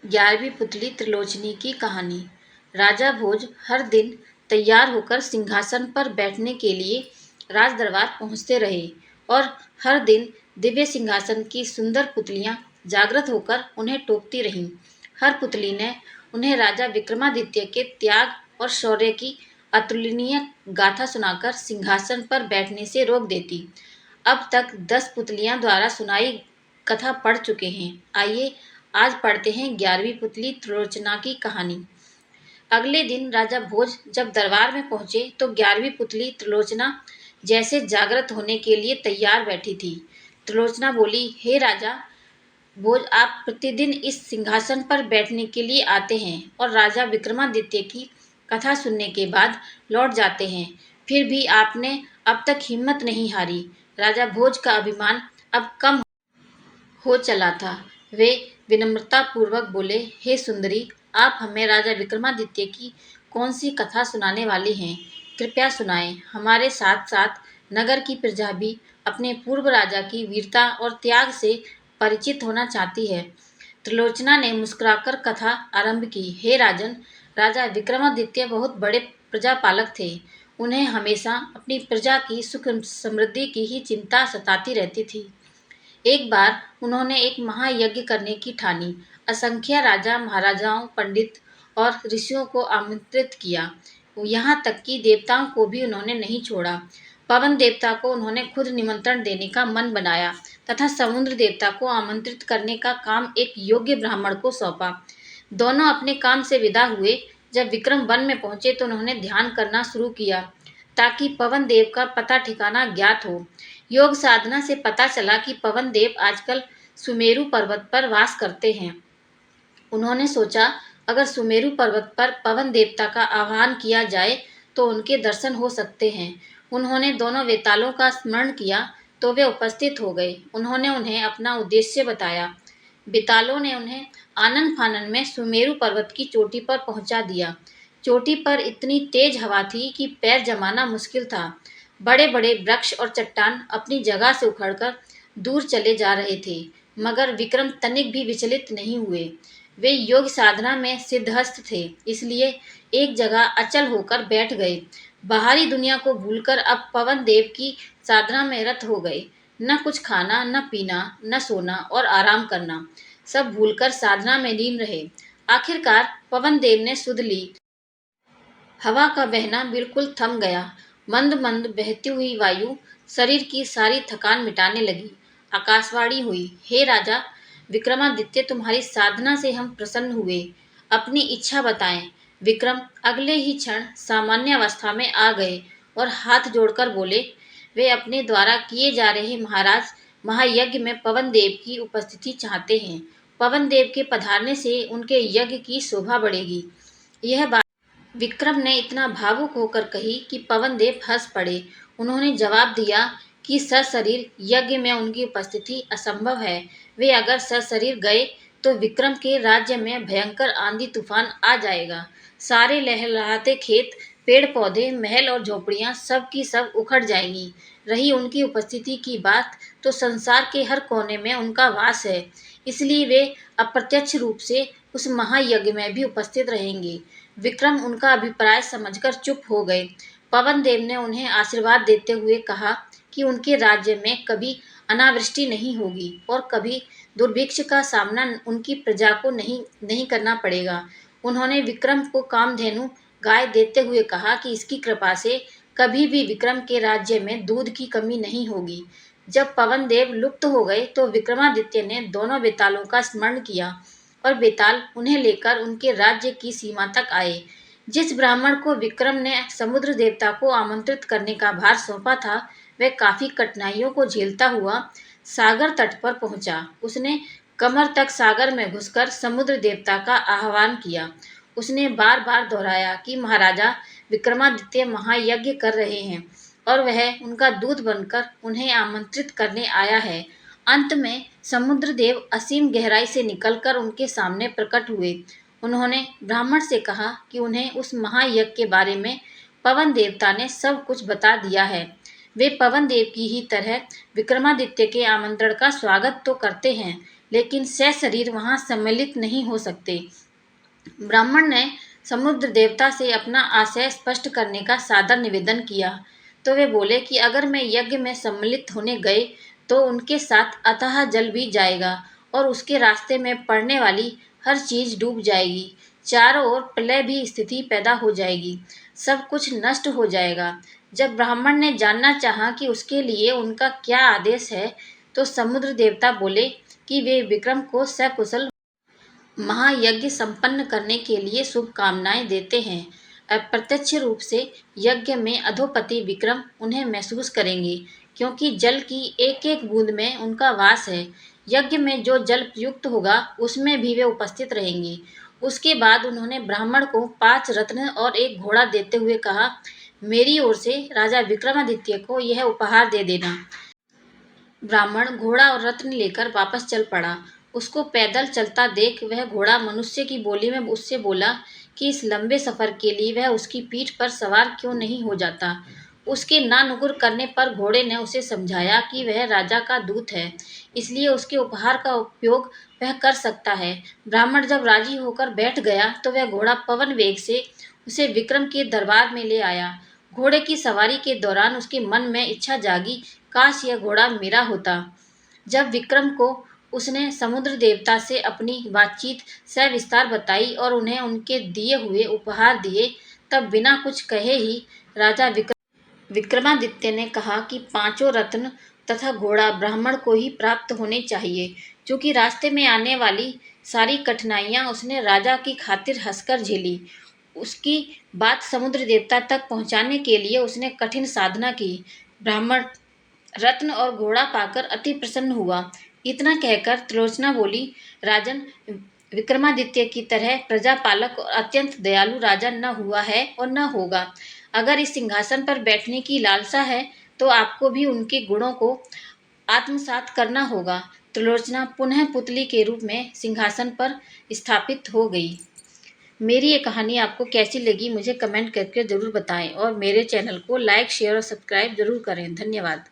11वीं पुतली त्रिलोचनी की कहानी। राजा भोज हर दिन तैयार होकर सिंहासन पर बैठने के लिए राज दरबार पहुंचते रहे और हर दिन दिव्य सिंहासन की सुंदर पुतलियां जागृत होकर उन्हें टोकती रहीं। हर पुतली ने उन्हें राजा विक्रमादित्य के त्याग और शौर्य की अतुलनीय गाथा सुनाकर सिंहासन पर बैठने से रोक देती। अब तक 10 पुतलियां द्वारा सुनाई कथा पढ़ चुके हैं। आइए आज पढ़ते हैं 11वीं पुतली त्रिलोचना की कहानी। अगले दिन राजा भोज जब दरबार में पहुंचे तो 11वीं पुतली त्रिलोचना जैसे जागृत होने के लिए तैयार बैठी थी। त्रिलोचना बोली, हे राजा भोज, आप प्रतिदिन इस सिंहासन पर बैठने के लिए आते हैं और राजा विक्रमादित्य की कथा सुनने के बाद लौट जाते हैं। फिर भी आपने अब तक हिम्मत नहीं हारी। राजा भोज का अभिमान अब कम हो चला था। वे विनम्रता पूर्वक बोले, हे सुंदरी, आप हमें राजा विक्रमादित्य की कौन सी कथा सुनाने वाली हैं? कृपया सुनाएं। हमारे साथ साथ नगर की प्रजा भी अपने पूर्व राजा की वीरता और त्याग से परिचित होना चाहती है। त्रिलोचना ने मुस्कुराकर कथा आरंभ की। हे राजन, राजा विक्रमादित्य बहुत बड़े प्रजापालक थे। उन्हें हमेशा अपनी प्रजा की सुख समृद्धि की ही चिंता सताती रहती थी। एक बार उन्होंने एक महायज्ञ करने की ठानी। असंख्य राजा महाराजाओं, पंडित और ऋषियों को आमंत्रित किया। यहाँ तक कि देवताओं को भी उन्होंने नहीं छोड़ा। पवन देवता को उन्होंने खुद निमंत्रण देने का मन बनाया तथा समुद्र देवता को आमंत्रित करने का काम एक योग्य ब्राह्मण को सौंपा। दोनों अपने काम से विदा हुए। जब विक्रम वन में पहुंचे तो उन्होंने ध्यान करना शुरू किया ताकि पवन देव का पता ठिकाना ज्ञात हो। योग साधना से पता चला कि पवन देव आजकल सुमेरु पर्वत पर वास करते हैं। उन्होंने सोचा, अगर सुमेरु पर्वत पर पवन देवता का आह्वान किया जाए तो उनके दर्शन हो सकते हैं। उन्होंने दोनों वेतालों का स्मरण किया तो वे उपस्थित हो गए। उन्होंने उन्हें अपना उद्देश्य बताया। बेतालों ने उन्हें आनन फानन में सुमेरु पर्वत की चोटी पर पहुंचा दिया। चोटी पर इतनी तेज हवा थी कि पैर जमाना मुश्किल था। बड़े बड़े वृक्ष और चट्टान अपनी जगह से उखड़कर दूर चले जा रहे थे, मगर विक्रम तनिक भी विचलित नहीं हुए। वे योग साधना में सिद्धहस्त थे, इसलिए एक जगह अचल होकर बैठ गए। बाहरी दुनिया को भूलकर अब पवन देव की साधना में रत हो गए। न कुछ खाना, न पीना, न सोना और आराम करना, सब भूलकर साधना में लीन रहे। आखिरकार पवन देव ने सुध ली। हवा का बहना बिल्कुल थम गया। मंद मंद बहती हुई वायु शरीर की सारी थकान मिटाने लगी। आकाशवाणी हुई, हे राजा विक्रमादित्य, तुम्हारी साधना से हम प्रसन्न हुए। अपनी इच्छा बताएं। विक्रम अगले ही क्षण सामान्य अवस्था में आ गए और हाथ जोड़कर बोले, वे अपने द्वारा किए जा रहे महाराज महायज्ञ में पवन देव की उपस्थिति चाहते हैं। पवन देव के पधारने से उनके यज्ञ की शोभा बढ़ेगी। यह बात विक्रम ने इतना भावुक होकर कही कि पवन देव हंस पड़े। उन्होंने जवाब दिया कि सशरीर यज्ञ में उनकी उपस्थिति असंभव है। वे अगर सशरीर गए तो विक्रम के राज्य में भयंकर आंधी तूफान आ जाएगा। सारे लहलहाते खेत, पेड़ पौधे, महल और झोपड़ियां सब की सब उखड़ जाएंगी। रही उनकी उपस्थिति की बात, तो संसार के हर कोने में उनका वास है, इसलिए वे अप्रत्यक्ष रूप से उस महायज्ञ में भी उपस्थित रहेंगे। विक्रम उनका अभिप्राय समझकर चुप हो गए। पवन देव ने उन्हें आशीर्वाद देते हुए कहा कि उनके राज्य में कभी अनावृष्टि नहीं होगी और कभी दुर्भिक्ष का सामना उनकी प्रजा को नहीं करना पड़ेगा। उन्होंने विक्रम को कामधेनु गाय देते हुए कहा कि इसकी कृपा से कभी भी विक्रम के राज्य में दूध की कमी नहीं होगी। जब पवन देव लुप्त हो गए तो विक्रमादित्य ने दोनों बेतालों का स्मरण किया और बेताल उन्हें लेकर उनके राज्य की सीमा तक आए। जिस ब्राह्मण को विक्रम ने समुद्र देवता को आमंत्रित करने का भार सौंपा था, वह काफी कठिनाइयों को झेलता हुआ सागर तट पर पहुंचा। उसने कमर तक सागर में घुसकर समुद्र देवता का आह्वान किया। उसने बार बार दोहराया कि महाराजा विक्रमादित्य महायज्ञ कर रहे हैं और वह उनका दूत बनकर उन्हें आमंत्रित करने आया है। अंत में समुद्र देव असीम गहराई से निकलकर उनके सामने प्रकट हुए। उन्होंने ब्राह्मण से कहा कि उन्हें उस महायज्ञ के बारे में पवन देवता ने सब कुछ बता दिया है। वे पवन देव की ही तरह विक्रमादित्य के आमंत्रण का स्वागत तो करते हैं, लेकिन सशरीर वहाँ सम्मिलित नहीं हो सकते। ब्राह्मण ने समुद्र देवता से अपना आशय स्पष्ट करने का सादर निवेदन किया, तो वे बोले कि अगर मैं यज्ञ में सम्मिलित होने गए तो उनके साथ अथाह जल भी जाएगा और उसके रास्ते में पड़ने वाली हर चीज डूब जाएगी। चारों ओर प्रलय भी स्थिति पैदा हो जाएगी, सब कुछ नष्ट हो जाएगा। जब ब्राह्मण ने जानना चाहा कि उसके लिए उनका क्या आदेश है, तो समुद्र देवता बोले कि वे विक्रम को सकुशल महायज्ञ संपन्न करने के लिए शुभकामनाएं देते हैं। अप्रत्यक्ष रूप से यज्ञ में अधोपति विक्रम उन्हें महसूस करेंगे, क्योंकि जल की एक एक बूंद में उनका वास है। यज्ञ में जो जल प्रयुक्त होगा उसमें भी वे उपस्थित रहेंगे। उसके बाद उन्होंने ब्राह्मण को 5 रत्न और एक घोड़ा देते हुए कहा, मेरी ओर से राजा विक्रमादित्य को यह उपहार दे देना। ब्राह्मण घोड़ा और रत्न लेकर वापस चल पड़ा। उसको पैदल चलता देख वह घोड़ा मनुष्य की बोली में उससे बोला कि इस लंबे सफर के लिए वह उसकी पीठ पर सवार क्यों नहीं हो जाता। उसके नानुकुर करने पर घोड़े ने उसे समझाया कि वह राजा का दूत है, इसलिए उसके उपहार का उपयोग वह कर सकता है। ब्राह्मण जब राजी होकर बैठ गया तो वह घोड़ा पवन वेग से उसे विक्रम के दरबार में ले आया। घोड़े की सवारी के दौरान उसके मन में इच्छा जागी, काश यह घोड़ा मेरा होता। जब विक्रम को उसने समुद्र देवता से अपनी बातचीत सविस्तार बताई और उन्हें उनके दिए हुए उपहार दिए, तब बिना कुछ कहे ही राजा विक्रमादित्य ने कहा कि 5 रत्न तथा घोड़ा ब्राह्मण को ही प्राप्त होने चाहिए। क्योंकि रास्ते में आने वाली सारी कठिनाइयां उसने राजा की खातिर हंसकर झेली। उसकी बात समुद्र देवता तक पहुंचाने के लिए उसने कठिन साधना की। ब्राह्मण रत्न और घोड़ा पाकर अति प्रसन्न हुआ। इतना कहकर त्रिलोचना बोली, राजन, विक्रमादित्य की तरह प्रजापालक और अत्यंत दयालु राजा न हुआ है और न होगा। अगर इस सिंहासन पर बैठने की लालसा है तो आपको भी उनके गुणों को आत्मसात करना होगा। त्रिलोचना पुनः पुतली के रूप में सिंहासन पर स्थापित हो गई। मेरी ये कहानी आपको कैसी लगी मुझे कमेंट करके ज़रूर बताएं और मेरे चैनल को लाइक, शेयर और सब्सक्राइब ज़रूर करें। धन्यवाद।